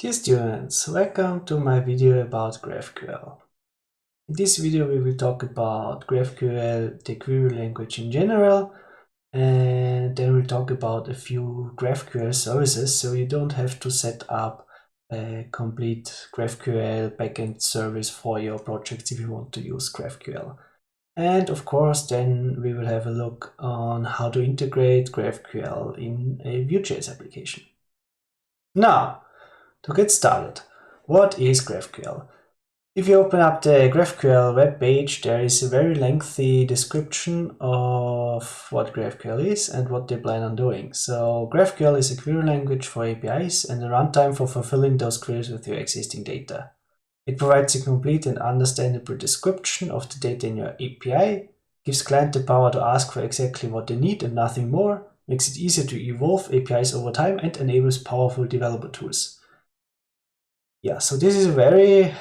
Dear students, welcome to my video about GraphQL. In this video we will talk about GraphQL, the query language in general, and then we'll talk about a few GraphQL services so you don't have to set up a complete GraphQL backend service for your projects if you want to use GraphQL. And of course then we will have a look on how to integrate GraphQL in a Vue.js application. Now, to get started, what is GraphQL? If you open up the GraphQL web page, there is a very lengthy description of what GraphQL is and what they plan on doing. So GraphQL is a query language for APIs and a runtime for fulfilling those queries with your existing data. It provides a complete and understandable description of the data in your API, gives client the power to ask for exactly what they need and nothing more, makes it easier to evolve APIs over time, and enables powerful developer tools. Yeah, so this is a very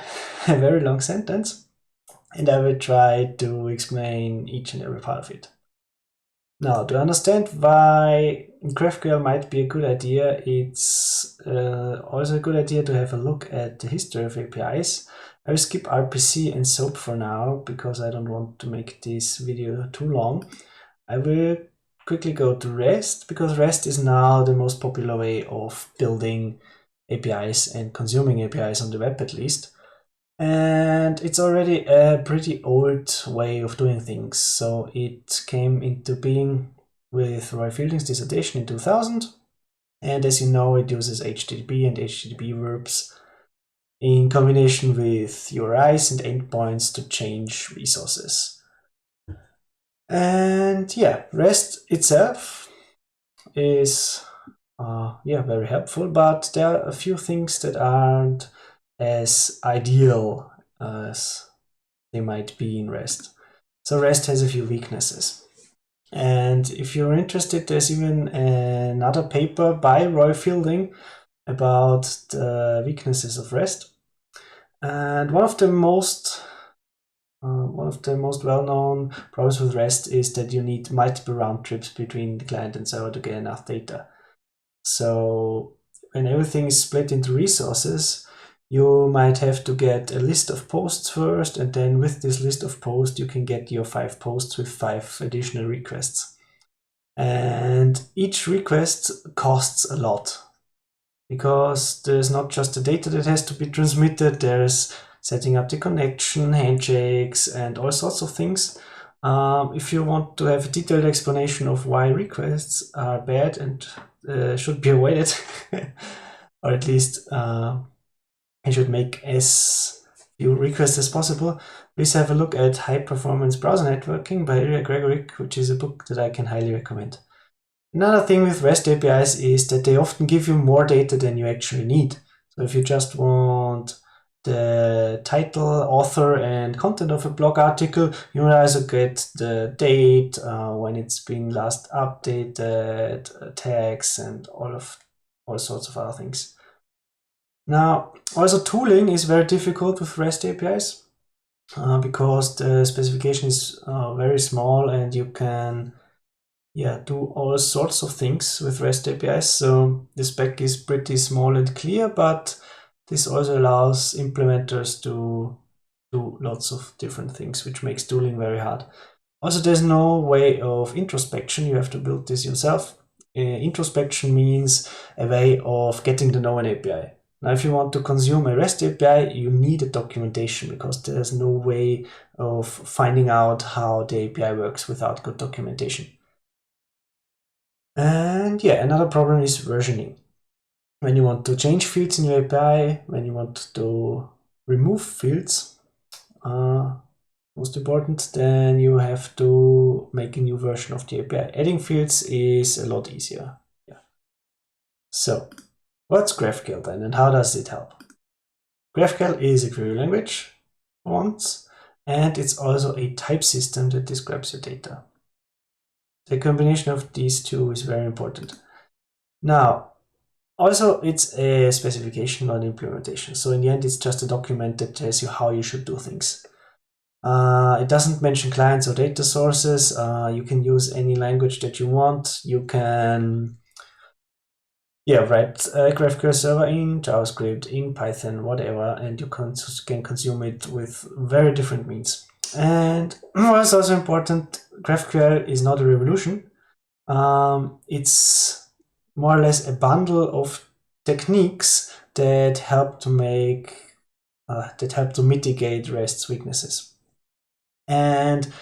long sentence, and I will try to explain each and every part of it. Now, to understand why GraphQL might be a good idea, it's also a good idea to have a look at the history of APIs. I will skip RPC and SOAP for now, because I don't want to make this video too long. I will quickly go to REST, because REST is now the most popular way of building APIs and consuming APIs on the web, at least. And it's already a pretty old way of doing things. So it came into being with Roy Fielding's dissertation in 2000. And as you know, it uses HTTP and HTTP verbs in combination with URIs and endpoints to change resources. And yeah, REST itself is very helpful, but there are a few things that aren't as ideal as they might be in REST. So REST has a few weaknesses. And if you're interested, there's even another paper by Roy Fielding about the weaknesses of REST. And one of the most well-known problems with REST is that you need multiple round trips between the client and server to get enough data. So when everything is split into resources, you might have to get a list of posts first, and then with this list of posts you can get your 5 posts with 5 additional requests. And each request costs a lot, because there's not just the data that has to be transmitted, there's setting up the connection, handshakes, and all sorts of things. If you want to have a detailed explanation of why requests are bad and should be avoided, or at least you should make as few requests as possible, please have a look at High Performance Browser Networking by Ilya Gregoric, which is a book that I can highly recommend. Another thing with REST APIs is that they often give you more data than you actually need. So if you just want the title, author, and content of a blog article, you will also get the date, when it's been last updated, tags, and all sorts of other things. Now, also tooling is very difficult with REST APIs because the specification is very small, and you can do all sorts of things with REST APIs. So the spec is pretty small and clear, but this also allows implementers to do lots of different things, which makes tooling very hard. Also, there's no way of introspection. You have to build this yourself. Introspection means a way of getting to know an API. Now, if you want to consume a REST API, you need a documentation, because there's no way of finding out how the API works without good documentation. And yeah, another problem is versioning. When you want to change fields in your API, when you want to remove fields, most important, then you have to make a new version of the API. Adding fields is a lot easier. So, what's GraphQL then, and how does it help? GraphQL is a query language for once, and it's also a type system that describes your data. The combination of these two is very important. Now, also, it's a specification, not implementation. So in the end, it's just a document that tells you how you should do things. It doesn't mention clients or data sources. You can use any language that you want. You can yeah, write a GraphQL server in JavaScript, in Python, whatever, and you can consume it with very different means. And what's also important, GraphQL is not a revolution. It's more or less a bundle of techniques that help to mitigate REST's weaknesses. And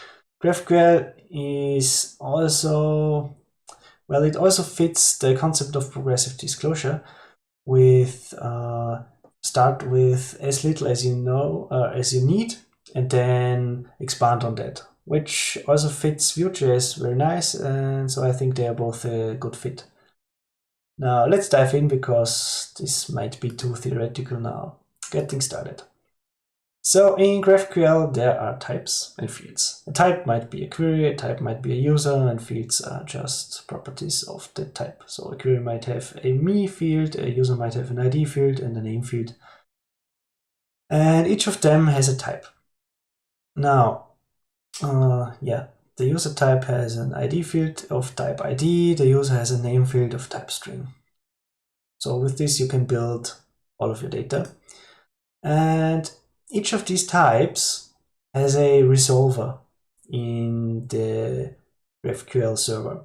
GraphQL is also, well, it also fits the concept of progressive disclosure with start with as little as you know, as you need, and then expand on that, which also fits Vue.js very nice, and so I think they are both a good fit. Now let's dive in, because this might be too theoretical now. Getting started. So in GraphQL, there are types and fields. A type might be a query, a type might be a user, and fields are just properties of the type. So a query might have a me field, a user might have an ID field, and a name field. And each of them has a type. Now, the user type has an ID field of type ID, the user has a name field of type string. So with this, you can build all of your data. And each of these types has a resolver in the GraphQL server.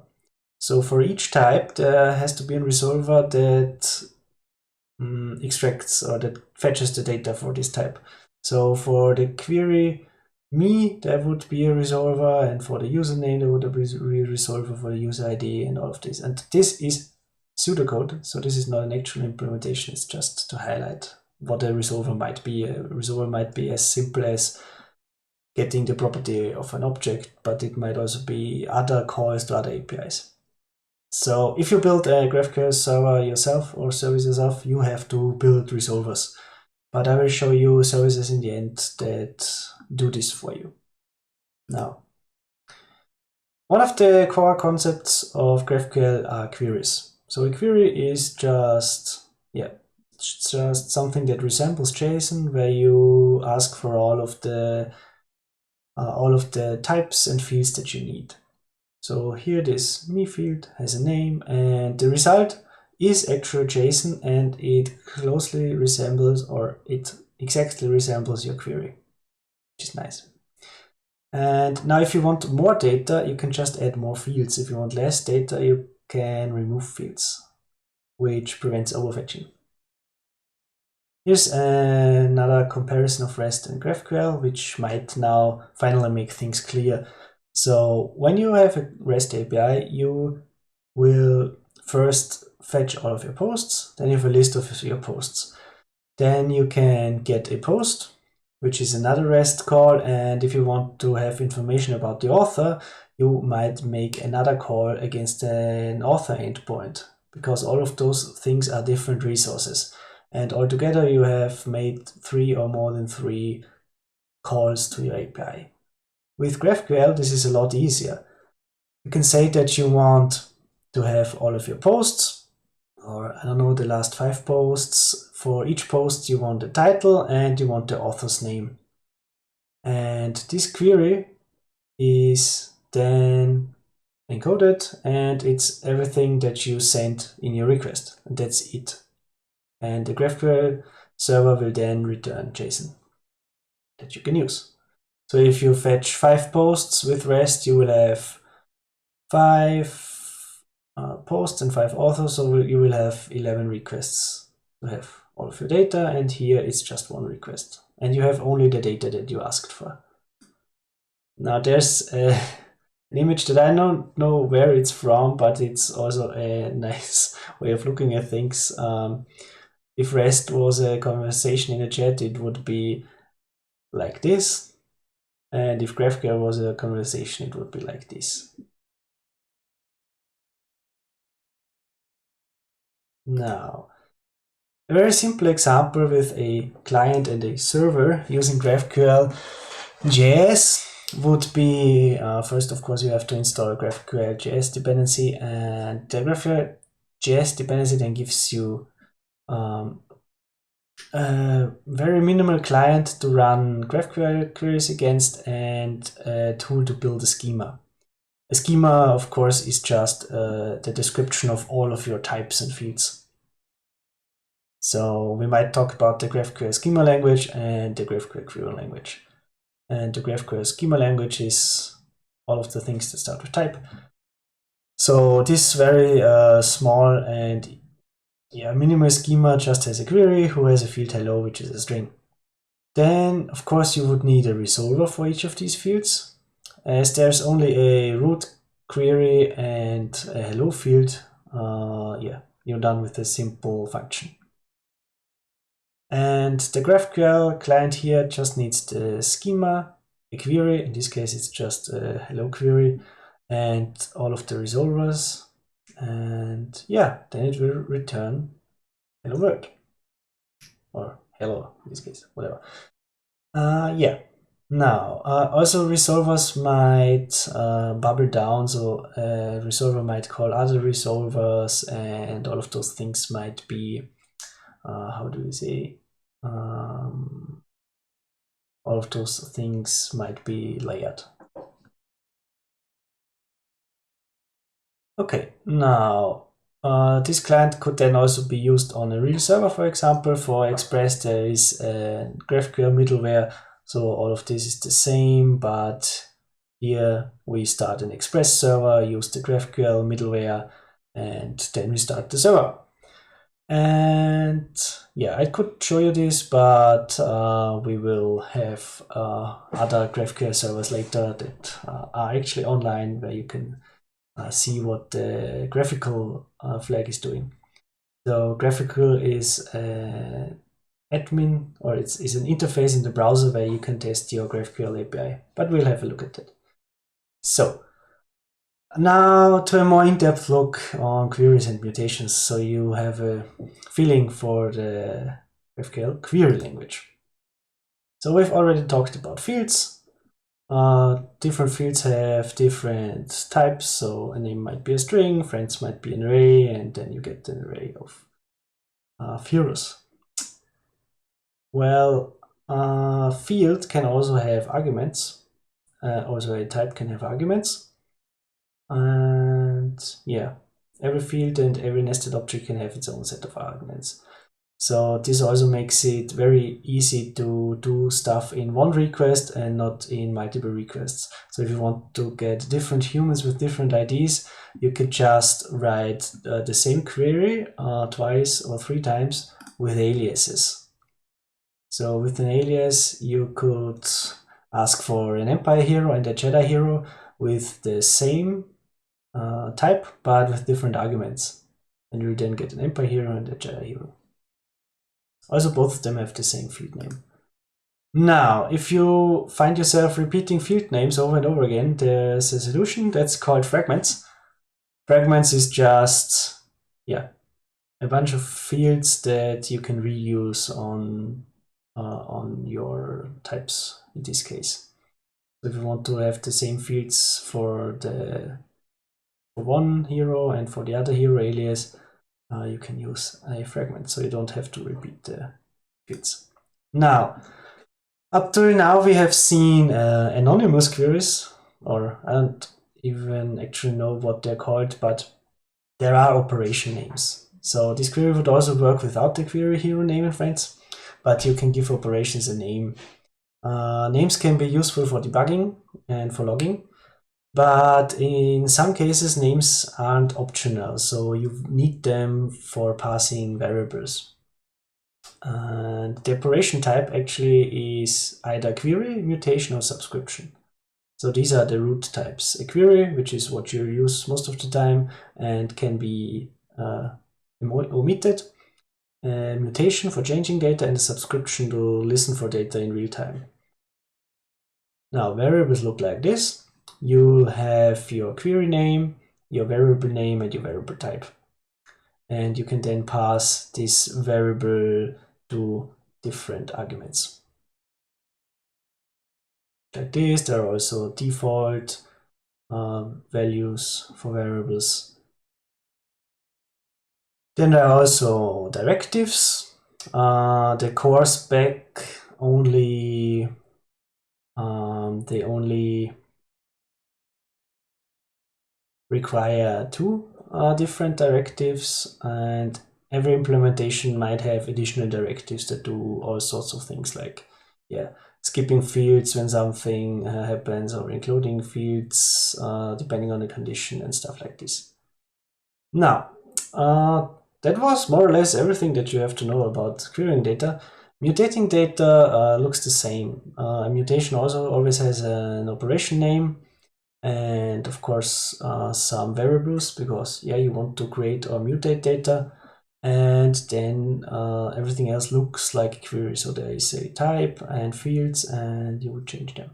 So for each type, there has to be a resolver that extracts or that fetches the data for this type. So for the query me, there would be a resolver, and for the username, there would be a resolver for the user ID and all of this. And this is pseudocode, so this is not an actual implementation, it's just to highlight what a resolver might be. A resolver might be as simple as getting the property of an object, but it might also be other calls to other APIs. So if you build a GraphQL server yourself or service yourself, you have to build resolvers. But I will show you services in the end that do this for you. Now, one of the core concepts of GraphQL are queries. So a query is just something that resembles JSON, where you ask for all of the types and fields that you need. So here this me field has a name, and the result is actual JSON, and it closely resembles, or it exactly resembles, your query, which is nice. And now if you want more data, you can just add more fields. If you want less data, you can remove fields, which prevents overfetching. Here's another comparison of REST and GraphQL, which might now finally make things clear. So when you have a REST API, you will first fetch all of your posts, then you have a list of your posts. Then you can get a post, which is another REST call, and if you want to have information about the author, you might make another call against an author endpoint, because all of those things are different resources. And altogether you have made 3 or more than 3 calls to your API. With GraphQL, this is a lot easier. You can say that you want to have all of your posts, or I don't know, the last 5 posts. For each post you want the title and you want the author's name. And this query is then encoded, and it's everything that you sent in your request, and that's it. And the GraphQL server will then return JSON that you can use. So if you fetch 5 posts with REST, you will have 5 posts and 5 authors, so you will have 11 requests to have all of your data, and here it's just 1 request. And you have only the data that you asked for. Now there's an image that I don't know where it's from, but it's also a nice way of looking at things. If REST was a conversation in a chat, it would be like this. And if GraphQL was a conversation, it would be like this. Now, a very simple example with a client and a server using GraphQL JS would be, first, of course, you have to install a GraphQL JS dependency, and the GraphQL JS dependency then gives you a very minimal client to run GraphQL queries against, and a tool to build a schema. A schema, of course, is just the description of all of your types and fields. So we might talk about the GraphQL schema language and the GraphQL query language. And the GraphQL schema language is all of the things that start with type. So this very small and minimal schema just has a query who has a field hello, which is a string. Then, of course, you would need a resolver for each of these fields. As there's only a root query and a hello field, you're done with a simple function. And the GraphQL client here just needs the schema, a query, in this case it's just a hello query, and all of the resolvers. And yeah, then it will return hello world. Or hello, in this case, whatever. Now, also resolvers might bubble down, so a resolver might call other resolvers, and all of those things might be, how do we say, all of those things might be layered. Okay, now this client could then also be used on a real server, for example. For Express, there is a GraphQL middleware, so all of this is the same, but here we start an Express server, use the GraphQL middleware, and then we start the server. And yeah, I could show you this, but we will have other GraphQL servers later that are actually online, where you can see what the graphical flag is doing. So graphical is admin, or it's an interface in the browser where you can test your GraphQL API, but we'll have a look at that. So now to a more in-depth look on queries and mutations, so you have a feeling for the GraphQL query language. So we've already talked about fields. Different fields have different types, so a name might be a string, friends might be an array, and then you get an array of heroes. Well, field can also have arguments. Also a type can have arguments. And yeah, every field and every nested object can have its own set of arguments. So this also makes it very easy to do stuff in one request and not in multiple requests. So if you want to get different humans with different IDs, you could just write the same query twice or three times with aliases. So with an alias, you could ask for an Empire hero and a Jedi hero with the same type, but with different arguments. And you'll then get an Empire hero and a Jedi hero. Also, both of them have the same field name. Now, if you find yourself repeating field names over and over again, there's a solution that's called fragments. Fragments is just, a bunch of fields that you can reuse on your types in this case. So if you want to have the same fields for one hero and for the other hero alias, you can use a fragment, so you don't have to repeat the fields. Now, up to now we have seen anonymous queries, or I don't even actually know what they're called, but there are operation names. So this query would also work without the query hero name and friends, but you can give operations a name. Names can be useful for debugging and for logging, but in some cases names aren't optional, so you need them for passing variables. And the operation type actually is either query, mutation, or subscription. So these are the root types. A query, which is what you use most of the time and can be omitted. A mutation for changing data, and a subscription to listen for data in real time. Now variables look like this. You'll have your query name, your variable name, and your variable type. And you can then pass this variable to different arguments. Like this, there are also default values for variables. Then there are also directives. The core spec only they only require two different directives, and every implementation might have additional directives that do all sorts of things, like skipping fields when something happens, or including fields depending on the condition and stuff like this. Now, that was more or less everything that you have to know about querying data. Mutating data looks the same. A mutation also always has an operation name, and of course some variables, because you want to create or mutate data, and then everything else looks like a query. So there is a type and fields, and you would change them.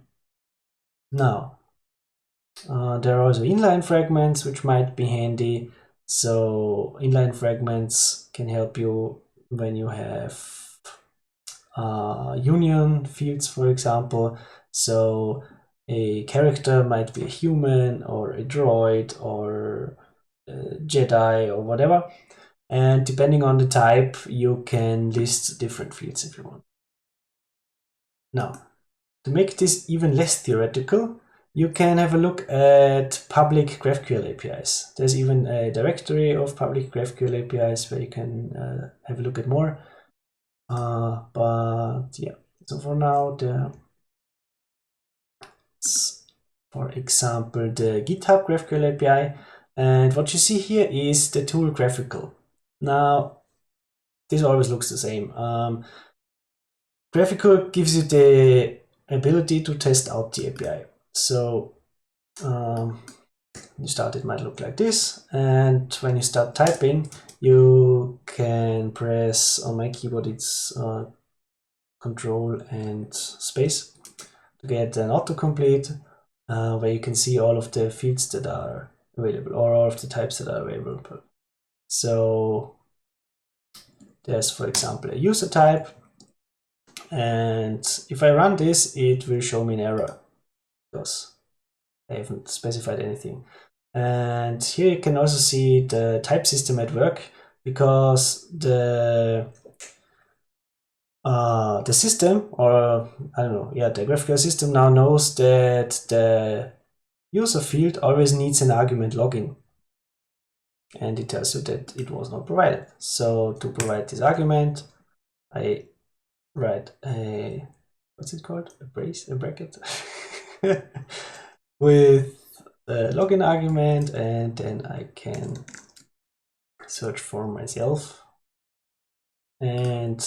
Now, there are also inline fragments, which might be handy. So inline fragments can help you when you have union fields, for example. So a character might be a human or a droid or a Jedi or whatever. And depending on the type, you can list different fields if you want. Now, to make this even less theoretical, you can have a look at public GraphQL APIs. There's even a directory of public GraphQL APIs where you can have a look at more. But yeah, so for now, for example, the GitHub GraphQL API. And what you see here is the tool GraphQL. Now, this always looks the same. GraphQL gives you the ability to test out the API. So you start, it might look like this, and when you start typing, you can press on my keyboard, it's Control and space to get an autocomplete, where you can see all of the fields that are available, or all of the types that are available. So there's, for example, a user type, and if I run this, it will show me an error because I haven't specified anything. And here you can also see the type system at work, because the system, or I don't know, the GraphQL system now knows that the user field always needs an argument login, and it tells you that it was not provided. So to provide this argument, I write a, what's it called? A bracket with the login argument, and then I can search for myself. And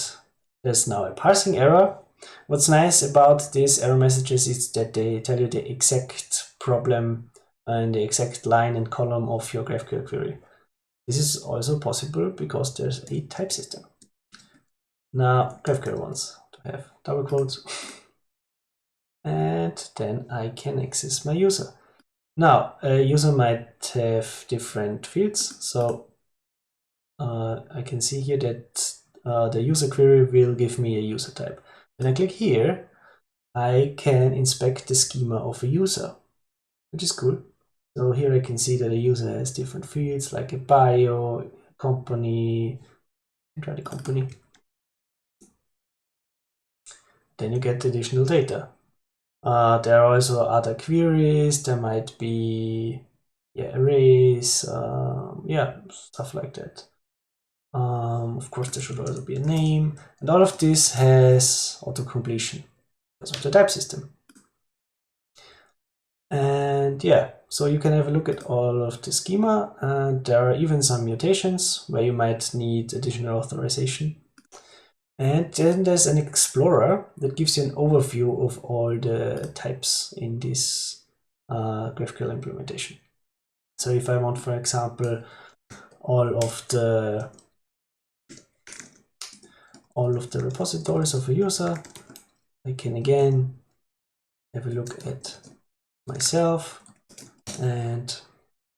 there's now a parsing error. What's nice about these error messages is that they tell you the exact problem and the exact line and column of your GraphQL query. This is also possible because there's a type system. Now, GraphQL wants to have double quotes, and then I can access my user. Now, a user might have different fields, so I can see here that the user query will give me a user type. When I click here, I can inspect the schema of a user, which is cool. So here I can see that a user has different fields, like a bio, company. Try the company. Then you get additional data. There are also other queries. There might be arrays, stuff like that. Of course, there should also be a name, and all of this has auto-completion because of the type system. And so you can have a look at all of the schema, and there are even some mutations where you might need additional authorization. And then there's an explorer that gives you an overview of all the types in this GraphQL implementation. So if I want, for example, all of the repositories of a user, I can again have a look at myself, and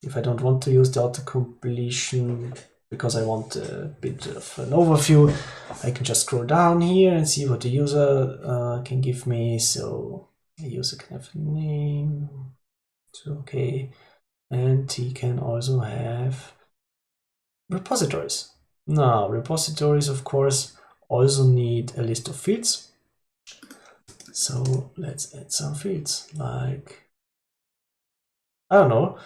if I don't want to use the auto-completion because I want a bit of an overview, I can just scroll down here and see what the user can give me. So the user can have a name, so okay, and he can also have repositories. Now, repositories, of course, also need a list of fields. So let's add some fields, like, I don't know,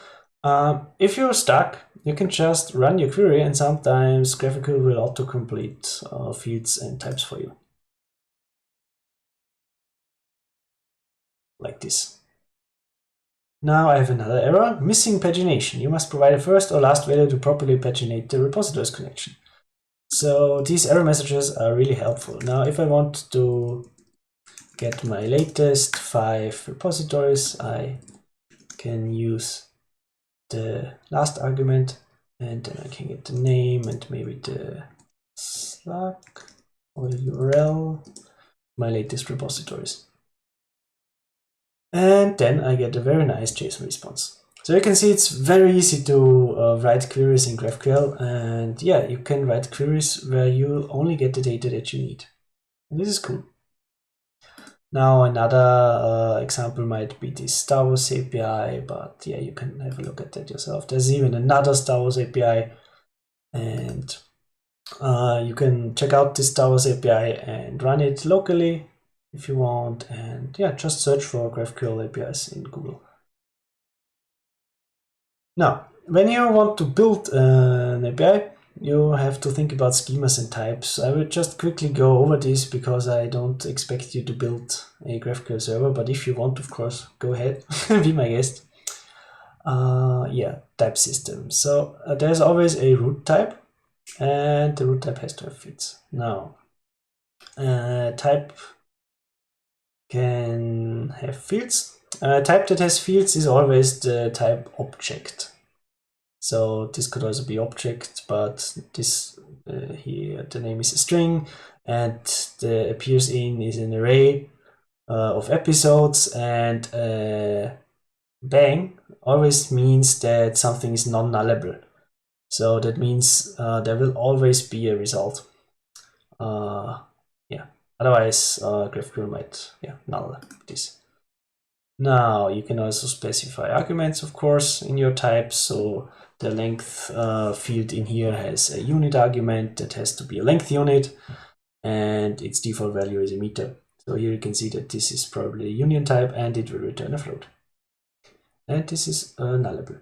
If you're stuck, you can just run your query, and sometimes GraphQL will autocomplete fields and types for you. Like this. Now I have another error, missing pagination. You must provide a first or last value to properly paginate the repositories connection. So these error messages are really helpful. Now if I want to get my latest 5 repositories, I can use the last argument, and then I can get the name and maybe the slug or the URL, my latest repositories. And then I get a very nice JSON response. So you can see it's very easy to write queries in GraphQL, and yeah, you can write queries where you only get the data that you need. And this is cool. Now another example might be the Star Wars API, but yeah, you can have a look at that yourself. There's even another Star Wars API, and you can check out this Star Wars API and run it locally if you want, and yeah, just search for GraphQL APIs in Google. Now, when you want to build an API, you have to think about schemas and types. I will just quickly go over this because I don't expect you to build a GraphQL server, but if you want, of course, go ahead, be my guest. Yeah, type system. So there's always a root type, and the root type has to have fields. Now, type can have fields. Type that has fields is always the type object. So this could also be object, but this here the name is a string, and the appears in is an array of episodes, and bang always means that something is non-nullable. So that means there will always be a result. Yeah. Otherwise, GraphQL might null this. Now you can also specify arguments, of course, in your types. So the length field in here has a unit argument that has to be a length unit, and its default value is a meter. So here you can see that this is probably a union type, and it will return a float. And this is nullable.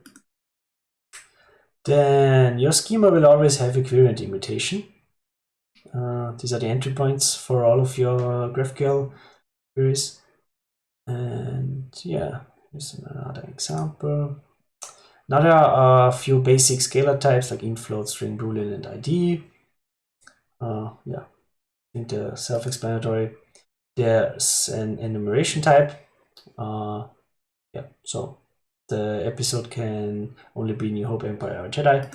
Then your schema will always have equivalent mutation. These are the entry points for all of your GraphQL queries. And yeah, here's another example. Now there are a few basic scalar types like int, float, string, boolean, and id. Yeah, I think they're self-explanatory. There's an enumeration type. Yeah, so the episode can only be New Hope, Empire, or Jedi.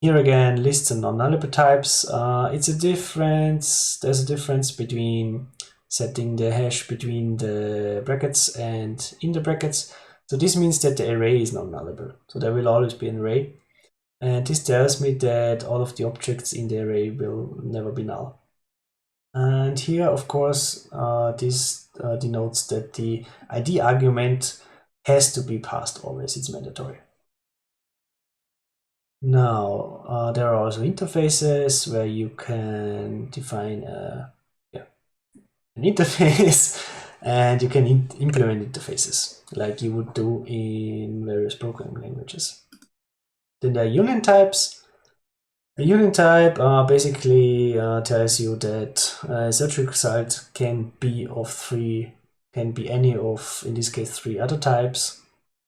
Here again, lists and non-nullable types. There's a difference between setting the hash between the brackets and in the brackets. So this means that the array is non-nullable. So there will always be an array. And this tells me that all of the objects in the array will never be null. And here, of course, this denotes that the ID argument has to be passed always. It's mandatory. Now, there are also interfaces where you can define an interface and you can implement interfaces like you would do in various programming languages. Then there are union types. A union type basically tells you that a search result can be any of, in this case, 3 other types.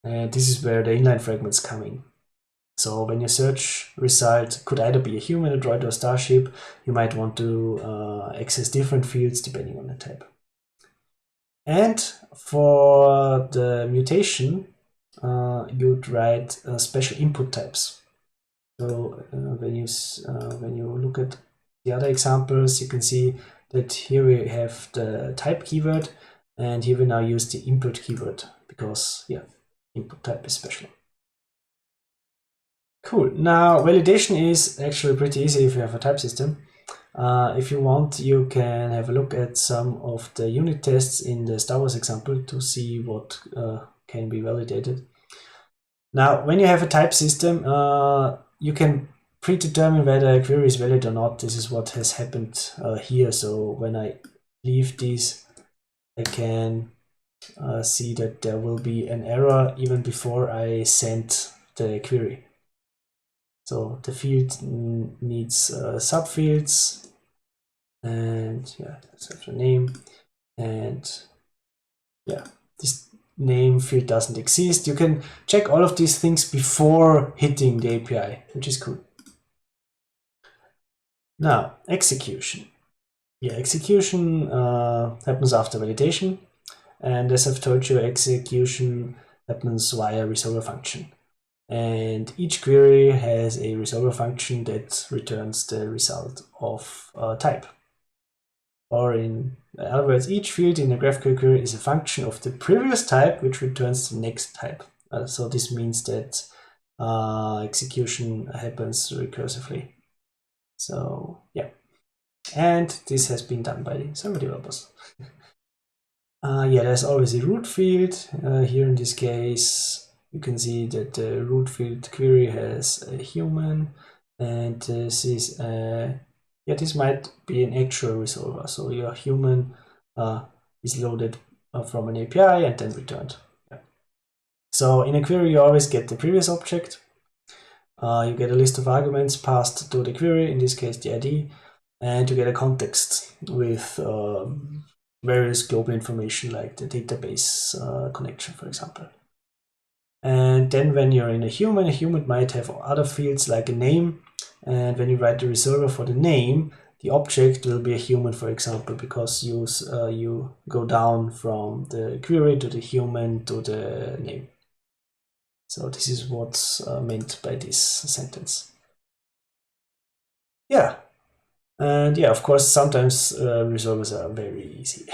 And this is where the inline fragments come in. So when your search result could either be a human, a droid, or a starship, you might want to access different fields depending on the type. And for the mutation, you'd write special input types. So when you look at the other examples, you can see that here we have the type keyword, and here we now use the input keyword because input type is special. Cool. Now validation is actually pretty easy if you have a type system. If you want, you can have a look at some of the unit tests in the Star Wars example to see what can be validated. Now, when you have a type system, you can predetermine whether a query is valid or not. This is what has happened here. So when I leave these, I can see that there will be an error even before I send the query. So the field needs subfields, and yeah, let's have the name, and yeah, this name field doesn't exist. You can check all of these things before hitting the API, which is cool. Now, execution. Yeah, execution happens after validation. And as I've told you, execution happens via resolver function. And each query has a resolver function that returns the result of type. Or in other words, each field in a GraphQL query is a function of the previous type, which returns the next type. So this means that execution happens recursively. So yeah, and this has been done by some developers. Yeah, there's always a root field. Here in this case, you can see that the root field query has a human, and this is yeah, this might be an actual resolver. So your human is loaded from an API and then returned. Yeah. So in a query, you always get the previous object. You get a list of arguments passed to the query, in this case the ID, and you get a context with various global information like the database connection, for example. And then when you're in a human might have other fields like a name, and when you write the resolver for the name, the object will be a human, for example, because you go down from the query to the human to the name. So this is what's meant by this sentence. Yeah, and yeah, of course, sometimes resolvers are very easy.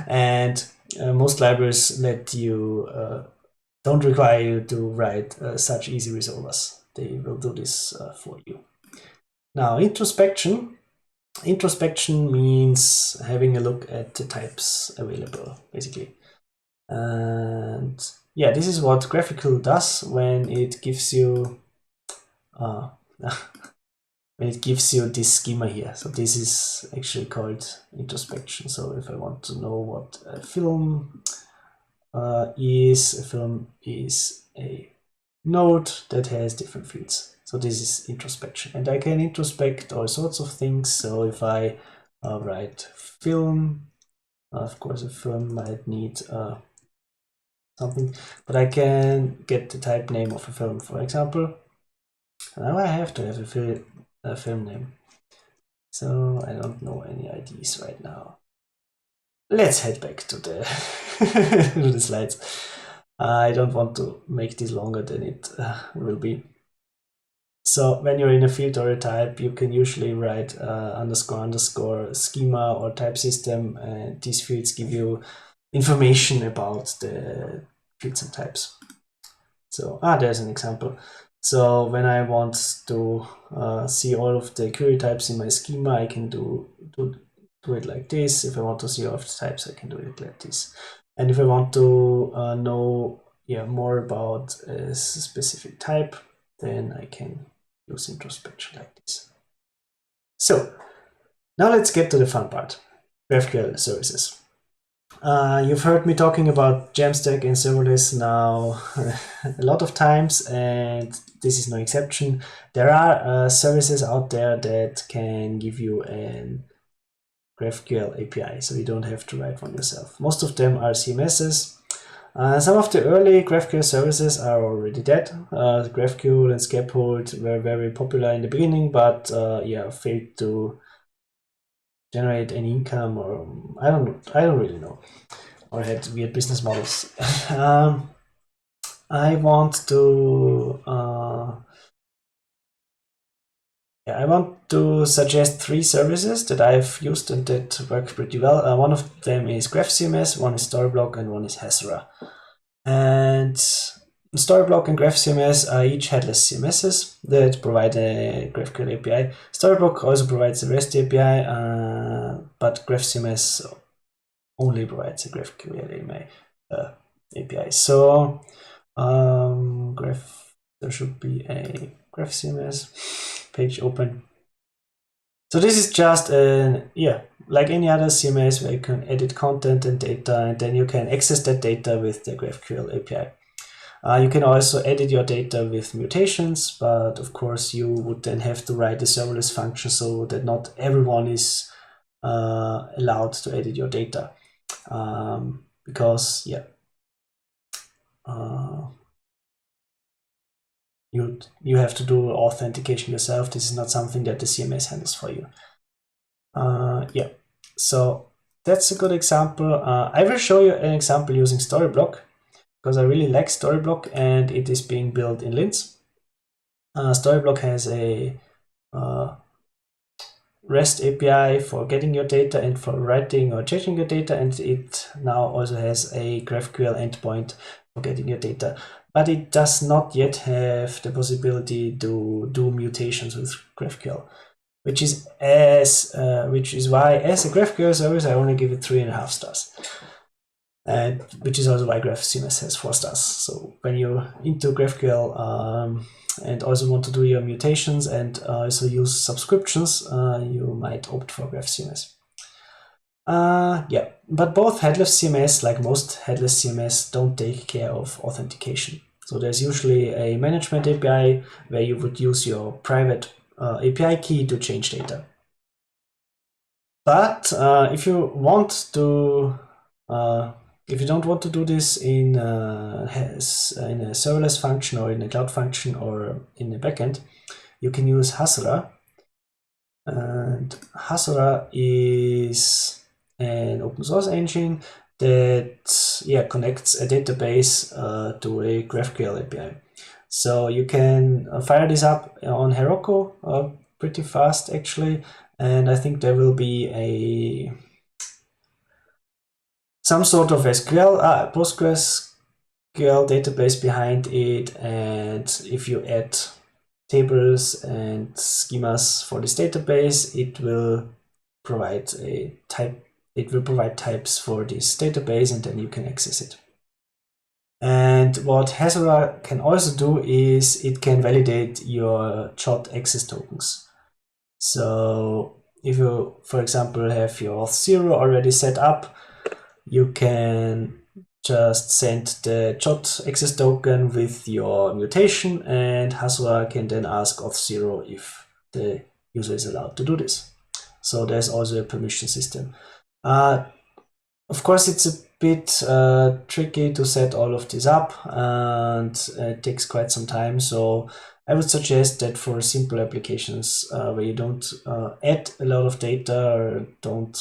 And most libraries don't require you to write such easy resolvers. They will do this for you. Now, introspection. Introspection means having a look at the types available, basically. And yeah, this is what GraphQL does when it gives you when it gives you this schema here. So this is actually called introspection. So if I want to know what a film is a node that has different fields. So this is introspection, and I can introspect all sorts of things. So if I write film, of course a film might need something, but I can get the type name of a film, for example. Now I have to have a film name. So I don't know any IDs right now. Let's head back to the, to the slides. I don't want to make this longer than it will be. So when you're in a field or a type, you can usually write __ schema or type system, and these fields give you information about the fields and types. So there's an example. So when I want to see all of the query types in my schema, I can do it like this. If I want to see all of the types, I can do it like this. And if I want to know more about a specific type, then I can use introspection like this. So now let's get to the fun part, GraphQL services. You've heard me talking about Jamstack and serverless now a lot of times, and this is no exception. There are services out there that can give you an GraphQL API, so you don't have to write one yourself. Most of them are CMSs. Some of the early GraphQL services are already dead. GraphQL and Scaffold were very popular in the beginning, but failed to generate any income, or I don't really know, or had weird business models. I want to suggest 3 services that I've used and that work pretty well. One of them is GraphCMS, one is Storyblock, and one is Hasura. And Storyblock and GraphCMS are each headless CMSs that provide a GraphQL API. Storyblock also provides a REST API, but GraphCMS only provides a GraphQL API. So there should be a GraphCMS page open. So this is just like any other CMS where you can edit content and data, and then you can access that data with the GraphQL API. You can also edit your data with mutations, but of course you would then have to write a serverless function so that not everyone is allowed to edit your data. Because you have to do authentication yourself. This is not something that the CMS handles for you. So that's a good example. I will show you an example using Storyblock, because I really like Storyblock and it is being built in Linz. Storyblock has a REST API for getting your data and for writing or changing your data, and it now also has a GraphQL endpoint for getting your data. But it does not yet have the possibility to do mutations with GraphQL, which is why as a GraphQL service I only give it 3.5 stars. And which is also why GraphCMS has 4 stars. So when you're into GraphQL and also want to do your mutations and also use subscriptions, you might opt for GraphCMS. But both headless CMS, like most headless CMS, don't take care of authentication. So there's usually a management API where you would use your private API key to change data. But if you want to if you don't want to do this in a serverless function or in a cloud function or in a backend, you can use HUXE. And HUXE is an open source engine that connects a database to a GraphQL API. So you can fire this up on Heroku pretty fast actually, and I think there will be some sort of PostgreSQL database behind it, and if you add tables and schemas for this database, it will provide types for this database, and then you can access it. And what HUXE can also do is it can validate your JOT access tokens. So if you, for example, have your auth0 already set up, you can just send the JOT access token with your mutation, and HUXE can then ask auth0 if the user is allowed to do this. So there's also a permission system. Of course, it's a bit tricky to set all of this up, and it takes quite some time. So I would suggest that for simple applications where you don't add a lot of data or don't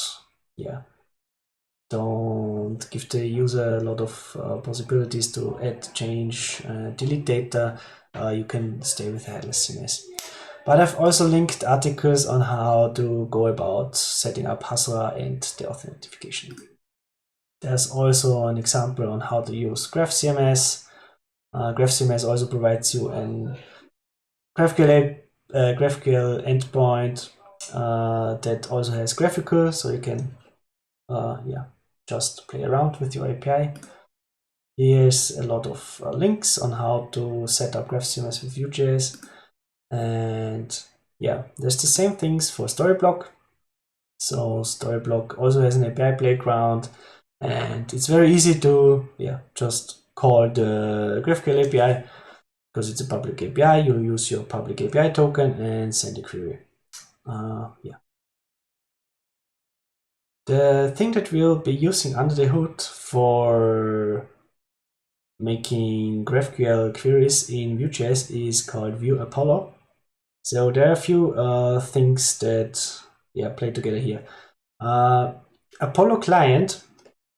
give the user a lot of possibilities to add, change, delete data, you can stay with headless CMS. But I've also linked articles on how to go about setting up HUXE and the authentication. There's also an example on how to use GraphCMS. GraphCMS also provides you an GraphQL endpoint that also has GraphQL, so you can just play around with your API. Here's a lot of links on how to set up GraphCMS with Vue.js. And there's the same things for Storyblock. So Storyblock also has an API playground, and it's very easy to just call the GraphQL API because it's a public API. You use your public API token and send a query. The thing that we'll be using under the hood for making GraphQL queries in Vue.js is called Vue Apollo. So there are a few things that play together here. Apollo client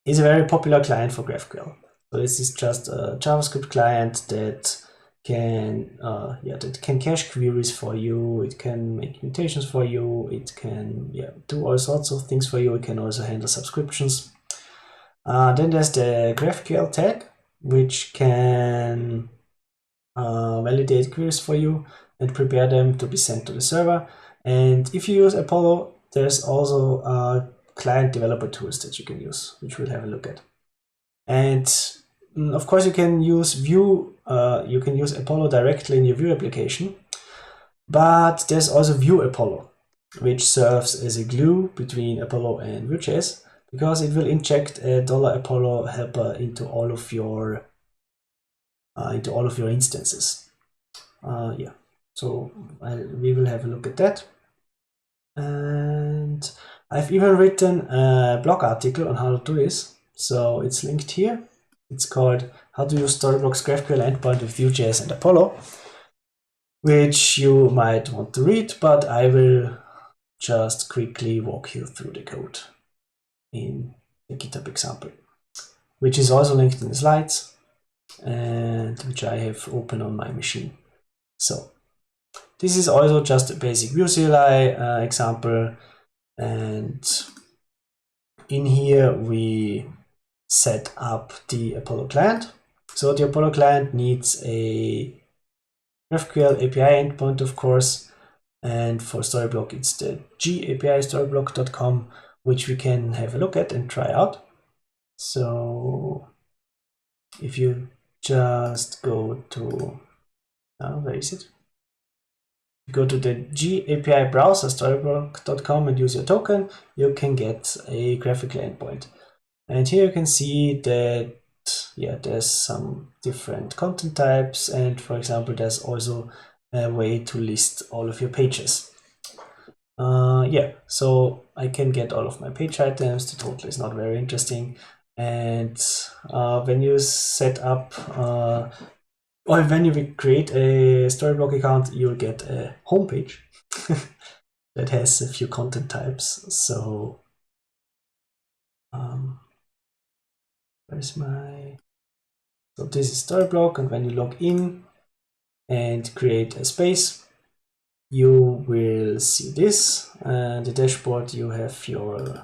is a very popular client for GraphQL. So this is just a JavaScript client that can cache queries for you. It can make mutations for you. It can do all sorts of things for you. It can also handle subscriptions. Then there's the GraphQL tag, which can validate queries for you and prepare them to be sent to the server. And if you use Apollo, there's also client developer tools that you can use, which we'll have a look at. And of course, you can use Vue. You can use Apollo directly in your Vue application, but there's also Vue Apollo. which serves as a glue between Apollo and Vue.js, because it will inject a $Apollo helper into all of your instances. Yeah, so we will have a look at that. And I've even written a blog article on how to do this, so it's linked here. It's called How to Use Storyblocks GraphQL Endpoint with Vue.js and Apollo, which you might want to read, but I will just quickly walk you through the code in the GitHub example, which is also linked in the slides and which I have open on my machine. So this is also just a basic Vue CLI example, and in here we set up the Apollo client. So the Apollo client needs a GraphQL API endpoint, of course, and for Storyblock it's the GAPI storyblock.com, which we can have a look at and try out. So if you just go to, where is it? Go to the GAPI browser storyblock.com and use your token, you can get a graphical endpoint. And here you can see that, yeah, there's some different content types, and for example, there's also a way to list all of your pages. Yeah, so I can get all of my page items. The total is not very interesting. And when you set up or when you create a Storyblock account, you'll get a homepage that has a few content types. So where's my... So this is Storyblock, and when you log in and create a space, you will see this. And the dashboard, you have your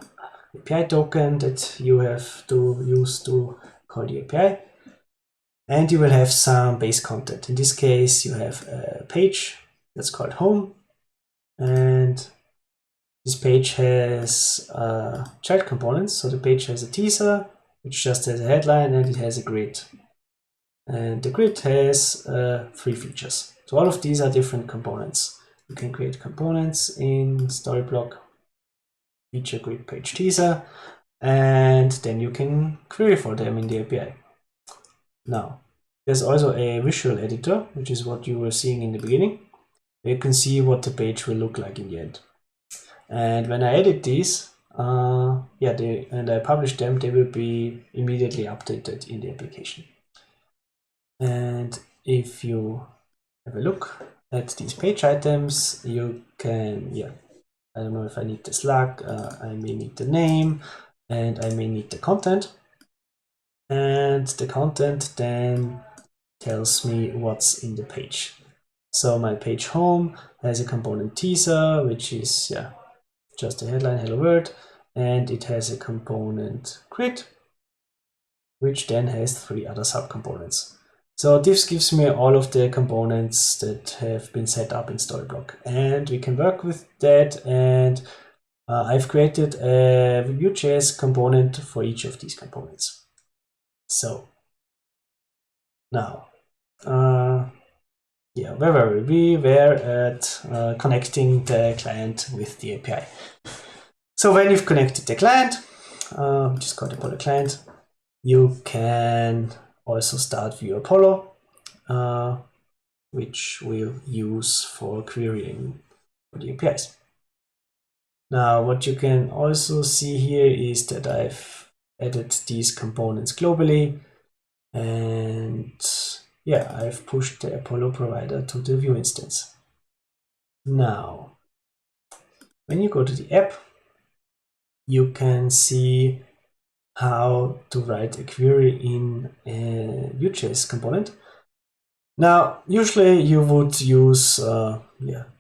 API token that you have to use to call the API. And you will have some base content. In this case, you have a page that's called home. And this page has child components. So the page has a teaser, which just has a headline, and it has a grid. And the grid has 3 features. So all of these are different components. You can create components in Storyblock, feature, grid, page, teaser, and then you can query for them in the API. Now, there's also a visual editor, which is what you were seeing in the beginning. You can see what the page will look like in the end. And when I edit these, and I publish them, they will be immediately updated in the application. And if you have a look at these page items, you can, I don't know if I need the slug, I may need the name, and I may need the content. And the content then tells me what's in the page. So my page home has a component teaser, which is just a headline, hello world, and it has a component grid, which then has 3 other subcomponents. So this gives me all of the components that have been set up in Storyblock, and we can work with that. And I've created a Vue.js component for each of these components. So now, where were we? We were at connecting the client with the API. So when you've connected the client, which is called Apollo client, you can also start Vue Apollo, which we'll use for querying for the APIs. Now, what you can also see here is that I've added these components globally, and I've pushed the Apollo provider to the Vue instance. Now, when you go to the app, you can see how to write a query in a Vue.js component. Now, usually you would use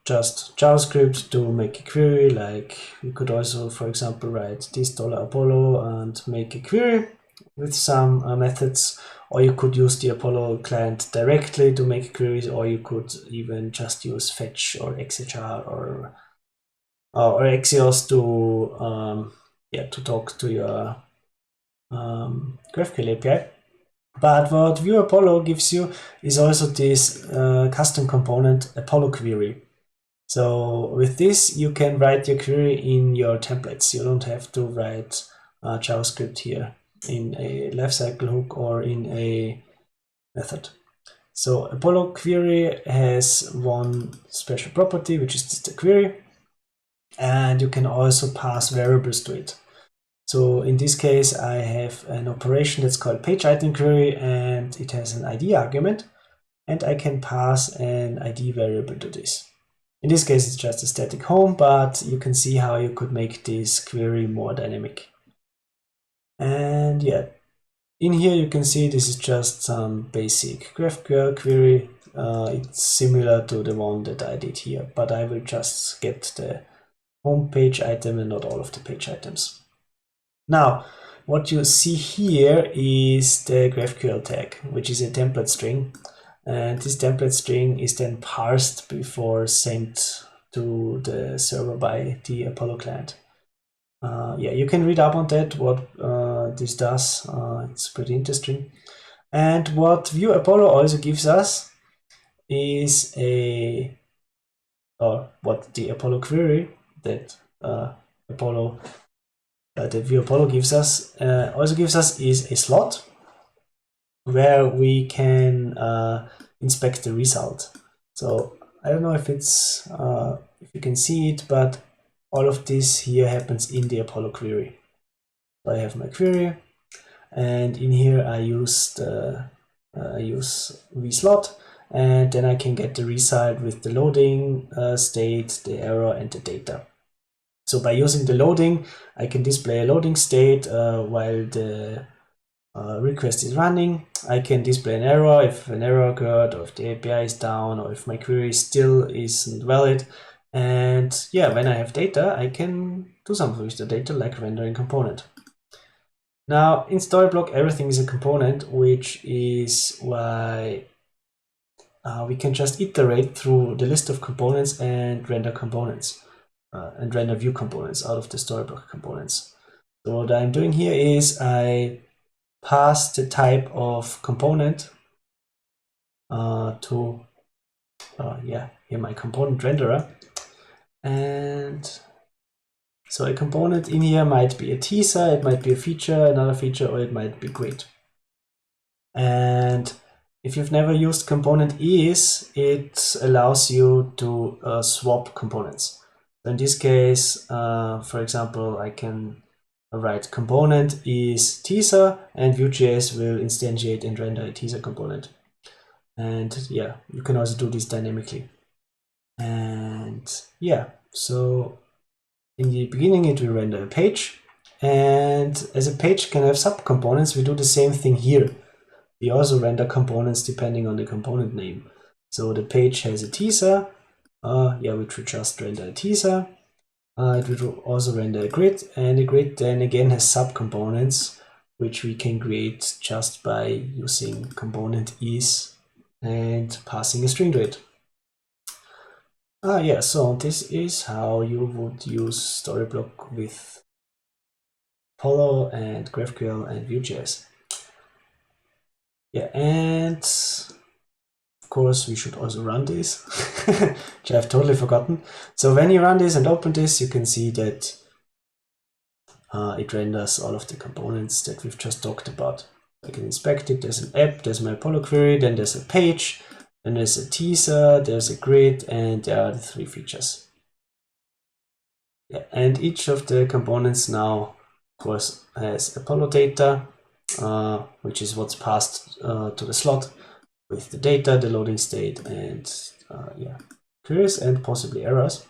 just JavaScript to make a query. Like you could also, for example, write this $Apollo and make a query with some methods, or you could use the Apollo client directly to make queries, or you could even just use fetch or XHR or Axios to talk to your GraphQL API. But what Vue Apollo gives you is also this custom component Apollo query. So with this, you can write your query in your templates. You don't have to write JavaScript here in a lifecycle hook or in a method. So Apollo query has one special property, which is just a query, and you can also pass variables to it. So in this case, I have an operation that's called page item query, and it has an ID argument, and I can pass an ID variable to this. In this case, it's just a static home, but you can see how you could make this query more dynamic. And yeah, in here you can see this is just some basic GraphQL query. It's similar to the one that I did here, but I will just get the home page item and not all of the page items. Now, what you see here is the GraphQL tag, which is a template string. And this template string is then parsed before sent to the server by the Apollo client. Yeah, you can read up on that, what this does. It's pretty interesting. And what View Apollo also gives us is what the Apollo query that the View Apollo gives us also gives us is a slot where we can inspect the result. So I don't know if it's if you can see it, but all of this here happens in the Apollo query. So I have my query, and in here I use vslot, and then I can get the result with the loading state, the error, and the data. So by using the loading, I can display a loading state while the request is running. I can display an error if an error occurred, or if the API is down, or if my query still isn't valid. And yeah, when I have data, I can do something with the data, like rendering component. Now, in Storyblock, everything is a component, which is why we can just iterate through the list of components and render components and render view components out of the Storyblock components. So what I'm doing here is I pass the type of component to here my component renderer. And so a component in here might be a teaser, it might be a feature, another feature, or it might be grid. And if you've never used component is, it allows you to swap components. So in this case, for example, I can write component is teaser, and Vue.js will instantiate and render a teaser component. And yeah, you can also do this dynamically. And yeah, so in the beginning it will render a page, and as a page can have subcomponents, we do the same thing here. We also render components depending on the component name. So the page has a teaser, which will just render a teaser. It will also render a grid, and a grid then again has subcomponents, which we can create just by using component is and passing a string to it. So this is how you would use Storyblock with Apollo and GraphQL and Vue.js. Yeah, and of course we should also run this, which I've totally forgotten. So when you run this and open this, you can see that it renders all of the components that we've just talked about. I can inspect it. There's an app, there's my Apollo query, then there's a page, then there's a teaser, there's a grid, and there are the 3 features. Yeah, and each of the components now, of course, has Apollo data, which is what's passed to the slot with the data, the loading state, and queries and possibly errors.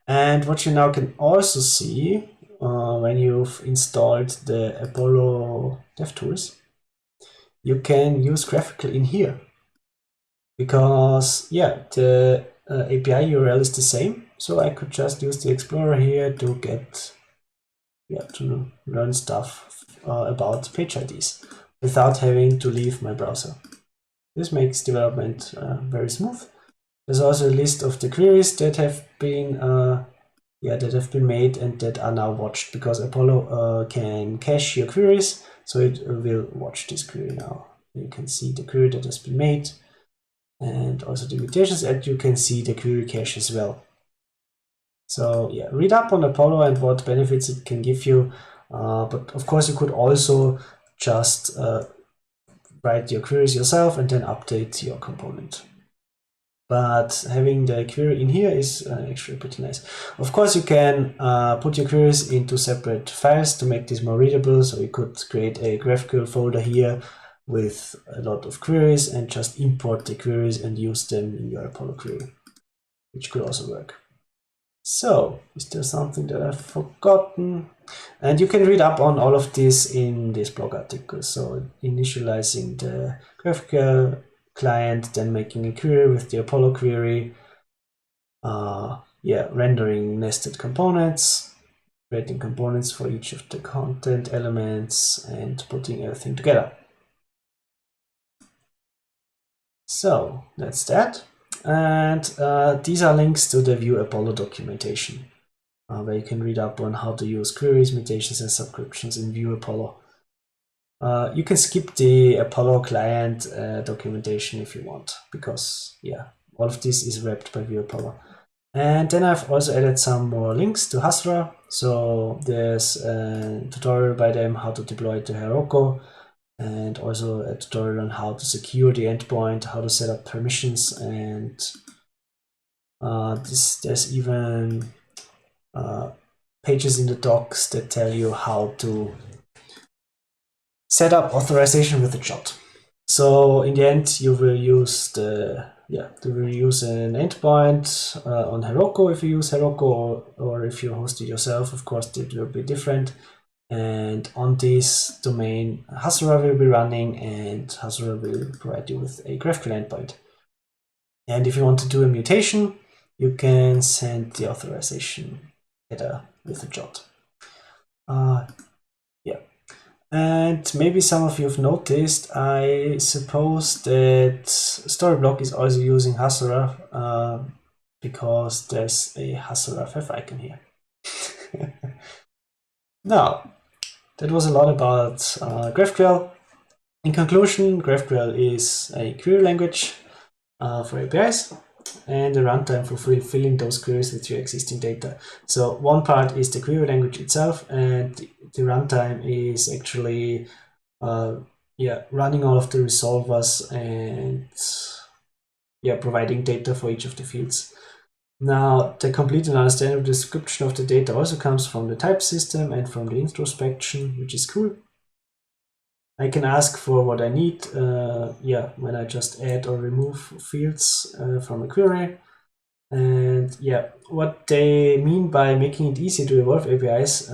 And what you now can also see when you've installed the Apollo DevTools, you can use GraphQL in here, because the API URL is the same. So I could just use the Explorer here to get to learn stuff about page IDs without having to leave my browser. This makes development very smooth. There's also a list of the queries that have been made and that are now watched, because Apollo can cache your queries, so it will watch this query now. You can see the query that has been made. and also the mutations, and you can see the query cache as well. So yeah, read up on Apollo and what benefits it can give you. But of course, you could also just write your queries yourself and then update your component. But having the query in here is actually pretty nice. Of course, you can put your queries into separate files to make this more readable. So you could create a GraphQL folder here with a lot of queries and just import the queries and use them in your Apollo query, which could also work. So, is there something that I've forgotten? And you can read up on all of this in this blog article. So, initializing the GraphQL client, then making a query with the Apollo query, rendering nested components, creating components for each of the content elements, and putting everything together. So, that's that. And these are links to the View Apollo documentation, where you can read up on how to use queries, mutations, and subscriptions in View Apollo. You can skip the Apollo client documentation if you want, because yeah, all of this is wrapped by View Apollo. And then I've also added some more links to HUXE. So there's a tutorial by them how to deploy to Heroku, and also a tutorial on how to secure the endpoint, how to set up permissions, and there's even pages in the docs that tell you how to set up authorization with a JOT. So in the end, you will use an endpoint on Heroku if you use Heroku, or if you host it yourself, of course, it will be different. And on this domain, HUXE will be running, and HUXE will provide you with a GraphQL endpoint. And if you want to do a mutation, you can send the authorization header with a JOT. And maybe some of you have noticed, I suppose that Storyblock is also using HUXE because there's a HUXE icon here. Now, that was a lot about GraphQL. In conclusion, GraphQL is a query language for APIs and a runtime for fulfilling those queries with your existing data. So one part is the query language itself, and the runtime is actually running all of the resolvers and providing data for each of the fields. Now, the complete and understandable description of the data also comes from the type system and from the introspection, which is cool. I can ask for what I need when I just add or remove fields from a query. And what they mean by making it easy to evolve APIs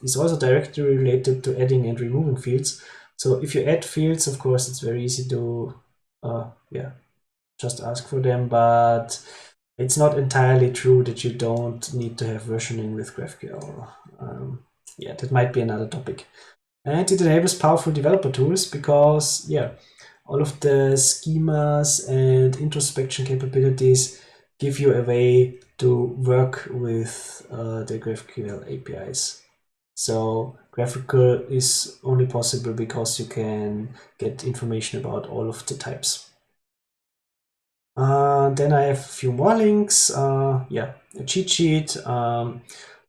is also directly related to adding and removing fields. So if you add fields, of course, it's very easy to just ask for them, but it's not entirely true that you don't need to have versioning with GraphQL. That might be another topic. And it enables powerful developer tools because, all of the schemas and introspection capabilities give you a way to work with the GraphQL APIs. So GraphQL is only possible because you can get information about all of the types. Then I have a few more links. A cheat sheet.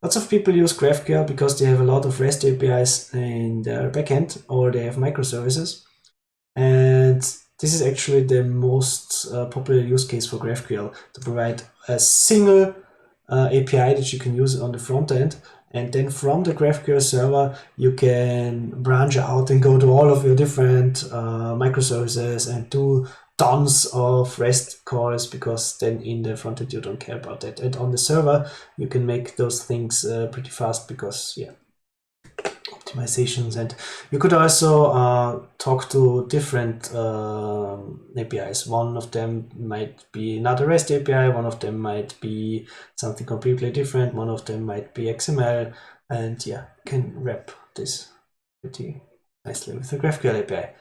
Lots of people use GraphQL because they have a lot of REST APIs in their backend, or they have microservices. And this is actually the most popular use case for GraphQL, to provide a single API that you can use on the front end. And then from the GraphQL server, you can branch out and go to all of your different microservices and do tons of REST calls, because then in the front end you don't care about that. And on the server, you can make those things pretty fast because, optimizations. And you could also talk to different APIs. One of them might be another REST API, one of them might be something completely different, one of them might be XML, and you can wrap this pretty nicely with the GraphQL API.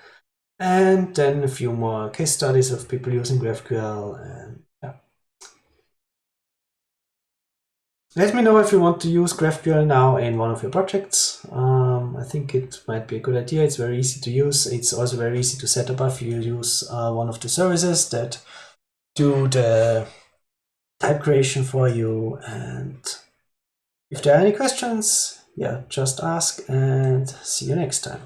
And then a few more case studies of people using GraphQL. And let me know if you want to use GraphQL now in one of your projects. I think it might be a good idea. It's very easy to use. It's also very easy to set up if you use one of the services that do the type creation for you. And if there are any questions, yeah, just ask, and see you next time.